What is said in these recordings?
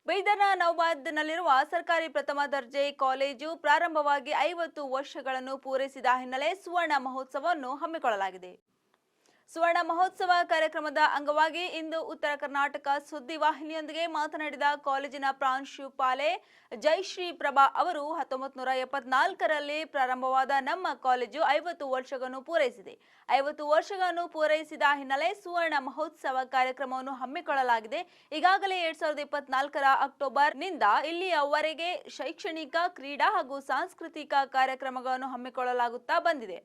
ಬೈದರ್ನ ನೌಬಾದ್ನಲ್ಲಿರುವ ಸರ್ಕಾರಿ ಪ್ರಥಮ ದರ್ಜೆ ಕಾಲೇಜು ಪ್ರಾರಂಭವಾಗಿ 50 ವರ್ಷಗಳನ್ನು ಪೂರೈಸಿದ ಹಿನ್ನೆಲೆ ಸುವರ್ಣ ಮಹೋತ್ಸವವನ್ನು ಹಮ್ಮಿಕೊಳ್ಳಲಾಗಿದೆ. ಸುವರ್ಣ ಮಹೋತ್ಸವ ಕಾರ್ಯಕ್ರಮದ ಅಂಗವಾಗಿ ಇಂದು ಉತ್ತರ ಕರ್ನಾಟಕ ಸುದ್ದಿವಾಹಿನಿಯೊಂದಿಗೆ ಮಾತನಾಡಿದ ಕಾಲೇಜಿನ ಪ್ರಾಂಶುಪಾಲೆ ಜಯಶ್ರೀ ಪ್ರಭಾ ಅವರು 1974ರಲ್ಲಿ ಪ್ರಾರಂಭವಾದ ನಮ್ಮ ಕಾಲೇಜು 50 ವರ್ಷಗಳನ್ನು ಪೂರೈಸಿದೆ. 50 ವರ್ಷಗಳನ್ನು ಪೂರೈಸಿದ ಹಿನ್ನೆಲೆ ಸುವರ್ಣ ಮಹೋತ್ಸವ ಕಾರ್ಯಕ್ರಮವನ್ನು ಹಮ್ಮಿಕೊಳ್ಳಲಾಗಿದೆ. ಈಗಾಗಲೇ 2024ರ ಅಕ್ಟೋಬರ್ನಿಂದ ಇಲ್ಲಿಯವರೆಗೆ ಶೈಕ್ಷಣಿಕ, ಕ್ರೀಡಾ ಹಾಗೂ ಸಾಂಸ್ಕೃತಿಕ ಕಾರ್ಯಕ್ರಮಗಳನ್ನು ಹಮ್ಮಿಕೊಳ್ಳಲಾಗುತ್ತಾ ಬಂದಿದೆ.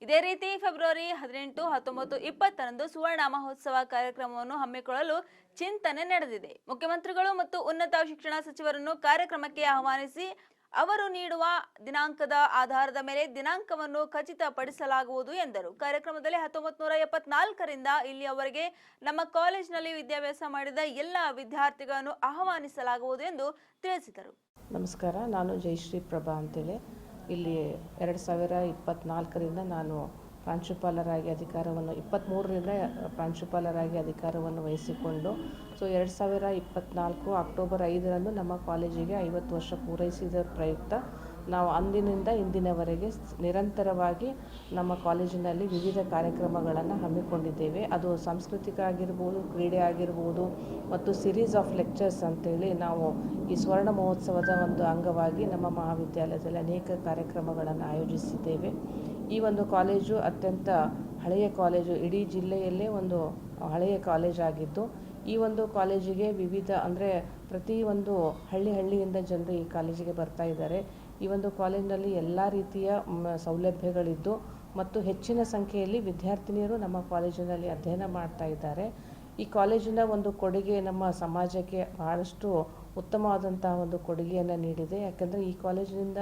ಇದೇ ರೀತಿ ಫೆಬ್ರವರಿ 18, 19, 20ರಂದು ಸುವರ್ಣ ಮಹೋತ್ಸವ ಕಾರ್ಯಕ್ರಮವನ್ನು ಹಮ್ಮಿಕೊಳ್ಳಲು ಚಿಂತನೆ ನಡೆದಿದೆ. ಮುಖ್ಯಮಂತ್ರಿಗಳು ಮತ್ತು ಉನ್ನತ ಶಿಕ್ಷಣ ಸಚಿವರನ್ನು ಕಾರ್ಯಕ್ರಮಕ್ಕೆ ಆಹ್ವಾನಿಸಿ ಅವರು ನೀಡುವ ದಿನಾಂಕದ ಆಧಾರದ ಮೇಲೆ ದಿನಾಂಕವನ್ನು ಖಚಿತಪಡಿಸಲಾಗುವುದು ಎಂದರು. ಕಾರ್ಯಕ್ರಮದಲ್ಲಿ 1974ರಿಂದ ಇಲ್ಲಿಯವರೆಗೆ ನಮ್ಮ ಕಾಲೇಜಿನಲ್ಲಿ ವಿದ್ಯಾಭ್ಯಾಸ ಮಾಡಿದ ಎಲ್ಲ ವಿದ್ಯಾರ್ಥಿಗಳನ್ನು ಆಹ್ವಾನಿಸಲಾಗುವುದು ಎಂದು ತಿಳಿಸಿದರು. ನಮಸ್ಕಾರ, ನಾನು ಜಯಶ್ರೀ ಪ್ರಭಾ ಅಂತೇಳಿ ಇಲ್ಲಿ 2024ರಿಂದ ನಾನು ಪ್ರಾಂಶುಪಾಲರಾಗಿ ಅಧಿಕಾರವನ್ನು 23ರಿಂದ ಪ್ರಾಂಶುಪಾಲರಾಗಿ ಅಧಿಕಾರವನ್ನು ವಹಿಸಿಕೊಂಡು 2024 ಅಕ್ಟೋಬರ್ 5ರಂದು ನಮ್ಮ ಕಾಲೇಜಿಗೆ 50 ವರ್ಷ ಪೂರೈಸಿದ ಪ್ರಯುಕ್ತ ನಾವು ಅಂದಿನಿಂದ ಇಂದಿನವರೆಗೆ ನಿರಂತರವಾಗಿ ನಮ್ಮ ಕಾಲೇಜಿನಲ್ಲಿ ವಿವಿಧ ಕಾರ್ಯಕ್ರಮಗಳನ್ನು ಹಮ್ಮಿಕೊಂಡಿದ್ದೇವೆ. ಅದು ಸಾಂಸ್ಕೃತಿಕ ಆಗಿರ್ಬೋದು, ಕ್ರೀಡೆ ಆಗಿರ್ಬೋದು ಮತ್ತು ಸಿರೀಸ್ ಆಫ್ ಲೆಕ್ಚರ್ಸ್ ಅಂತೇಳಿ ನಾವು ಈ ಸ್ವರ್ಣ ಮಹೋತ್ಸವದ ಒಂದು ಅಂಗವಾಗಿ ನಮ್ಮ ಮಹಾವಿದ್ಯಾಲಯದಲ್ಲಿ ಅನೇಕ ಕಾರ್ಯಕ್ರಮಗಳನ್ನು ಆಯೋಜಿಸಿದ್ದೇವೆ. ಈ ಒಂದು ಕಾಲೇಜು ಅತ್ಯಂತ ಹಳೆಯ ಕಾಲೇಜು, ಇಡೀ ಜಿಲ್ಲೆಯಲ್ಲೇ ಒಂದು ಹಳೆಯ ಕಾಲೇಜಾಗಿದ್ದು ಈ ಒಂದು ಕಾಲೇಜಿಗೆ ವಿವಿಧ ಅಂದರೆ ಪ್ರತಿ ಒಂದು ಹಳ್ಳಿಯಿಂದ ಜನರು ಈ ಕಾಲೇಜಿಗೆ ಬರ್ತಾ ಇದ್ದಾರೆ. ಈ ಒಂದು ಕಾಲೇಜಿನಲ್ಲಿ ಎಲ್ಲ ರೀತಿಯ ಸೌಲಭ್ಯಗಳಿದ್ದು ಮತ್ತು ಹೆಚ್ಚಿನ ಸಂಖ್ಯೆಯಲ್ಲಿ ವಿದ್ಯಾರ್ಥಿನಿಯರು ನಮ್ಮ ಕಾಲೇಜಿನಲ್ಲಿ ಅಧ್ಯಯನ ಮಾಡ್ತಾ ಇದ್ದಾರೆ. ಈ ಕಾಲೇಜಿನ ಒಂದು ಕೊಡುಗೆ ನಮ್ಮ ಸಮಾಜಕ್ಕೆ ಬಹಳಷ್ಟು ಉತ್ತಮವಾದಂತಹ ಒಂದು ಕೊಡುಗೆಯನ್ನು ನೀಡಿದೆ. ಯಾಕಂದರೆ ಈ ಕಾಲೇಜಿನಿಂದ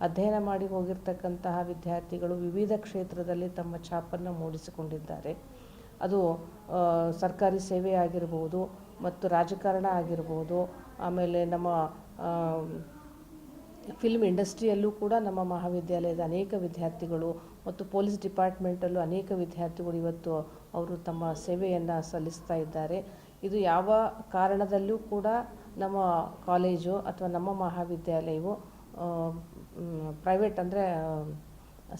ಅಧ್ಯಯನ ಮಾಡಿ ಹೋಗಿರ್ತಕ್ಕಂತಹ ವಿದ್ಯಾರ್ಥಿಗಳು ವಿವಿಧ ಕ್ಷೇತ್ರದಲ್ಲಿ ತಮ್ಮ ಛಾಪನ್ನು ಮೂಡಿಸಿಕೊಂಡಿದ್ದಾರೆ. ಅದು ಸರ್ಕಾರಿ ಸೇವೆ ಆಗಿರ್ಬೋದು ಮತ್ತು ರಾಜಕಾರಣ ಆಗಿರ್ಬೋದು, ಆಮೇಲೆ ನಮ್ಮ ಫಿಲ್ಮ್ ಇಂಡಸ್ಟ್ರಿಯಲ್ಲೂ ಕೂಡ ನಮ್ಮ ಮಹಾವಿದ್ಯಾಲಯದ ಅನೇಕ ವಿದ್ಯಾರ್ಥಿಗಳು ಮತ್ತು ಪೊಲೀಸ್ ಡಿಪಾರ್ಟ್ಮೆಂಟಲ್ಲೂ ಅನೇಕ ವಿದ್ಯಾರ್ಥಿಗಳು ಇವತ್ತು ಅವರು ತಮ್ಮ ಸೇವೆಯನ್ನು ಸಲ್ಲಿಸ್ತಾ ಇದ್ದಾರೆ. ಇದು ಯಾವ ಕಾರಣದಲ್ಲೂ ಕೂಡ ನಮ್ಮ ಕಾಲೇಜು ಅಥವಾ ನಮ್ಮ ಮಹಾವಿದ್ಯಾಲಯವು ಪ್ರೈವೇಟ್ ಅಂದರೆ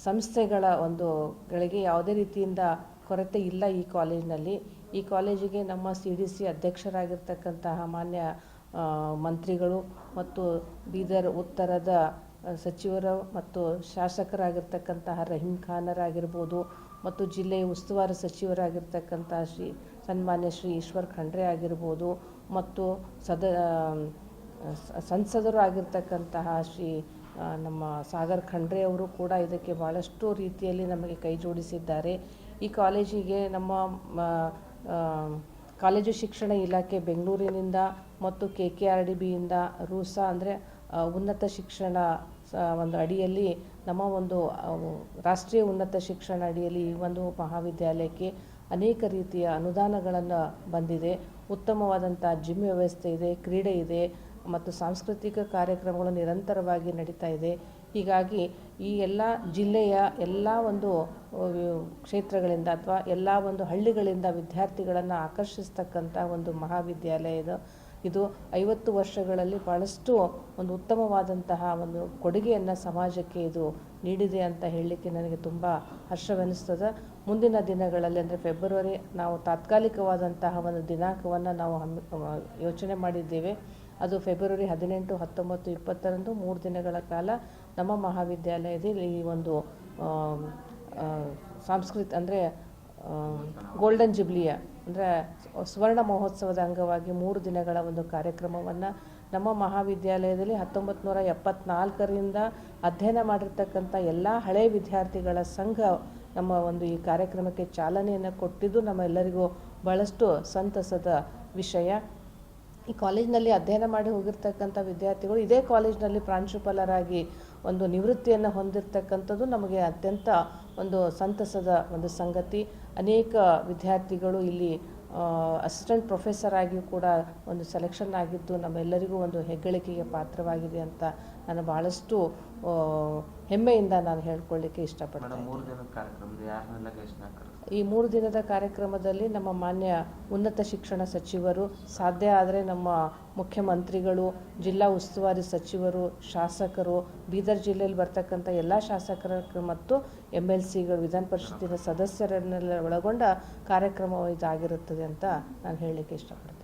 ಸಂಸ್ಥೆಗಳ ಗಳಿಗೆ ಯಾವುದೇ ರೀತಿಯಿಂದ ಕೊರತೆ ಇಲ್ಲ. ಈ ಕಾಲೇಜಿನಲ್ಲಿ ಈ ಕಾಲೇಜಿಗೆ ನಮ್ಮ CDC ಅಧ್ಯಕ್ಷರಾಗಿರ್ತಕ್ಕಂತಹ ಮಾನ್ಯ ಮಂತ್ರಿಗಳು ಮತ್ತು ಬೀದರ್ ಉತ್ತರದ ಸಚಿವರು ಮತ್ತು ಶಾಸಕರಾಗಿರ್ತಕ್ಕಂತಹ ರಹೀಂ ಖಾನರಾಗಿರ್ಬೋದು ಮತ್ತು ಜಿಲ್ಲೆಯ ಉಸ್ತುವಾರಿ ಸಚಿವರಾಗಿರ್ತಕ್ಕಂತಹ ಸನ್ಮಾನ್ಯ ಶ್ರೀ ಈಶ್ವರ್ ಖಂಡ್ರೆ ಆಗಿರ್ಬೋದು ಮತ್ತು ಸಂಸದರು ಆಗಿರ್ತಕ್ಕಂತಹ ಶ್ರೀ ನಮ್ಮ ಸಾಗರ್ ಖಂಡ್ರೆ ಅವರು ಕೂಡ ಇದಕ್ಕೆ ಭಾಳಷ್ಟು ರೀತಿಯಲ್ಲಿ ನಮಗೆ ಕೈ ಜೋಡಿಸಿದ್ದಾರೆ. ಈ ಕಾಲೇಜಿಗೆ ನಮ್ಮ ಕಾಲೇಜು ಶಿಕ್ಷಣ ಇಲಾಖೆ ಬೆಂಗಳೂರಿನಿಂದ ಮತ್ತು KKRDBಯಿಂದ ರೂಸಾ ಅಂದರೆ ಉನ್ನತ ಶಿಕ್ಷಣ ಒಂದು ಅಡಿಯಲ್ಲಿ ನಮ್ಮ ಒಂದು ರಾಷ್ಟ್ರೀಯ ಉನ್ನತ ಶಿಕ್ಷಣ ಅಡಿಯಲ್ಲಿ ಈ ಒಂದು ಮಹಾವಿದ್ಯಾಲಯಕ್ಕೆ ಅನೇಕ ರೀತಿಯ ಅನುದಾನಗಳನ್ನು ಬಂದಿದೆ. ಉತ್ತಮವಾದಂಥ ಜಿಮ್ ವ್ಯವಸ್ಥೆ ಇದೆ, ಕ್ರೀಡೆ ಇದೆ ಮತ್ತು ಸಾಂಸ್ಕೃತಿಕ ಕಾರ್ಯಕ್ರಮಗಳು ನಿರಂತರವಾಗಿ ನಡೀತಾ ಇದೆ. ಹೀಗಾಗಿ ಈ ಎಲ್ಲ ಜಿಲ್ಲೆಯ ಎಲ್ಲ ಒಂದು ಕ್ಷೇತ್ರಗಳಿಂದ ಅಥವಾ ಎಲ್ಲ ಒಂದು ಹಳ್ಳಿಗಳಿಂದ ವಿದ್ಯಾರ್ಥಿಗಳನ್ನು ಆಕರ್ಷಿಸ್ತಕ್ಕಂಥ ಒಂದು ಮಹಾವಿದ್ಯಾಲಯದ ಇದು 50 ವರ್ಷಗಳಲ್ಲಿ ಭಾಳಷ್ಟು ಒಂದು ಉತ್ತಮವಾದಂತಹ ಒಂದು ಕೊಡುಗೆಯನ್ನು ಸಮಾಜಕ್ಕೆ ಇದು ನೀಡಿದೆ ಅಂತ ಹೇಳಲಿಕ್ಕೆ ನನಗೆ ತುಂಬ ಹರ್ಷವೆನಿಸ್ತದೆ. ಮುಂದಿನ ದಿನಗಳಲ್ಲಿ ಅಂದರೆ ಫೆಬ್ರವರಿ ನಾವು ತಾತ್ಕಾಲಿಕವಾದಂತಹ ಒಂದು ದಿನಾಂಕವನ್ನು ನಾವು ಯೋಚನೆ ಮಾಡಿದ್ದೇವೆ. ಅದು ಫೆಬ್ರವರಿ 18, 19, 20ರಂದು 3 ದಿನಗಳ ಕಾಲ ನಮ್ಮ ಮಹಾವಿದ್ಯಾಲಯದಲ್ಲಿ ಈ ಒಂದು ಅಂದರೆ ಗೋಲ್ಡನ್ ಜುಬ್ಲಿಯ ಅಂದರೆ ಸ್ವರ್ಣ ಮಹೋತ್ಸವದ ಅಂಗವಾಗಿ 3 ದಿನಗಳ ಒಂದು ಕಾರ್ಯಕ್ರಮವನ್ನು ನಮ್ಮ ಮಹಾವಿದ್ಯಾಲಯದಲ್ಲಿ 1974ರಿಂದ ಅಧ್ಯಯನ ಮಾಡಿರ್ತಕ್ಕಂಥ ಎಲ್ಲ ಹಳೆಯ ವಿದ್ಯಾರ್ಥಿಗಳ ಸಂಘ ನಮ್ಮ ಒಂದು ಈ ಕಾರ್ಯಕ್ರಮಕ್ಕೆ ಚಾಲನೆಯನ್ನು ಕೊಟ್ಟಿದ್ದು ನಮ್ಮೆಲ್ಲರಿಗೂ ಭಾಳಷ್ಟು ಸಂತಸದ ವಿಷಯ. ಈ ಕಾಲೇಜಿನಲ್ಲಿ ಅಧ್ಯಯನ ಮಾಡಿ ಹೋಗಿರ್ತಕ್ಕಂಥ ವಿದ್ಯಾರ್ಥಿಗಳು ಇದೇ ಕಾಲೇಜಿನಲ್ಲಿ ಪ್ರಾಂಶುಪಾಲರಾಗಿ ಒಂದು ನಿವೃತ್ತಿಯನ್ನು ಹೊಂದಿರತಕ್ಕಂಥದ್ದು ನಮಗೆ ಅತ್ಯಂತ ಒಂದು ಸಂತಸದ ಒಂದು ಸಂಗತಿ. ಅನೇಕ ವಿದ್ಯಾರ್ಥಿಗಳು ಇಲ್ಲಿ ಅಸಿಸ್ಟೆಂಟ್ ಪ್ರೊಫೆಸರ್ ಆಗಿಯೂ ಕೂಡ ಒಂದು ಸೆಲೆಕ್ಷನ್ ಆಗಿದ್ದು ನಮ್ಮೆಲ್ಲರಿಗೂ ಒಂದು ಹೆಗ್ಗಳಿಕೆಗೆ ಪಾತ್ರವಾಗಿದೆ ಅಂತ ನಾನು ಭಾಳಷ್ಟು ಹೆಮ್ಮೆಯಿಂದ ನಾನು ಹೇಳ್ಕೊಳ್ಳಿಕ್ಕೆ ಇಷ್ಟಪಡ್ತೀನಿ. ಈ 3 ದಿನದ ಕಾರ್ಯಕ್ರಮದಲ್ಲಿ ನಮ್ಮ ಮಾನ್ಯ ಉನ್ನತ ಶಿಕ್ಷಣ ಸಚಿವರು, ಸಾಧ್ಯ ಆದರೆ ನಮ್ಮ ಮುಖ್ಯಮಂತ್ರಿಗಳು, ಜಿಲ್ಲಾ ಉಸ್ತುವಾರಿ ಸಚಿವರು, ಶಾಸಕರು, ಬೀದರ್ ಜಿಲ್ಲೆಯಲ್ಲಿ ಬರ್ತಕ್ಕಂಥ ಎಲ್ಲ ಶಾಸಕರು ಮತ್ತು MLCಗಳು, ವಿಧಾನ ಪರಿಷತ್ತಿನ ಸದಸ್ಯರನ್ನೆಲ್ಲ ಒಳಗೊಂಡ ಕಾರ್ಯಕ್ರಮ ಇದಾಗಿರುತ್ತದೆ ಅಂತ ನಾನು ಹೇಳಲಿಕ್ಕೆ ಇಷ್ಟಪಡ್ತೀನಿ.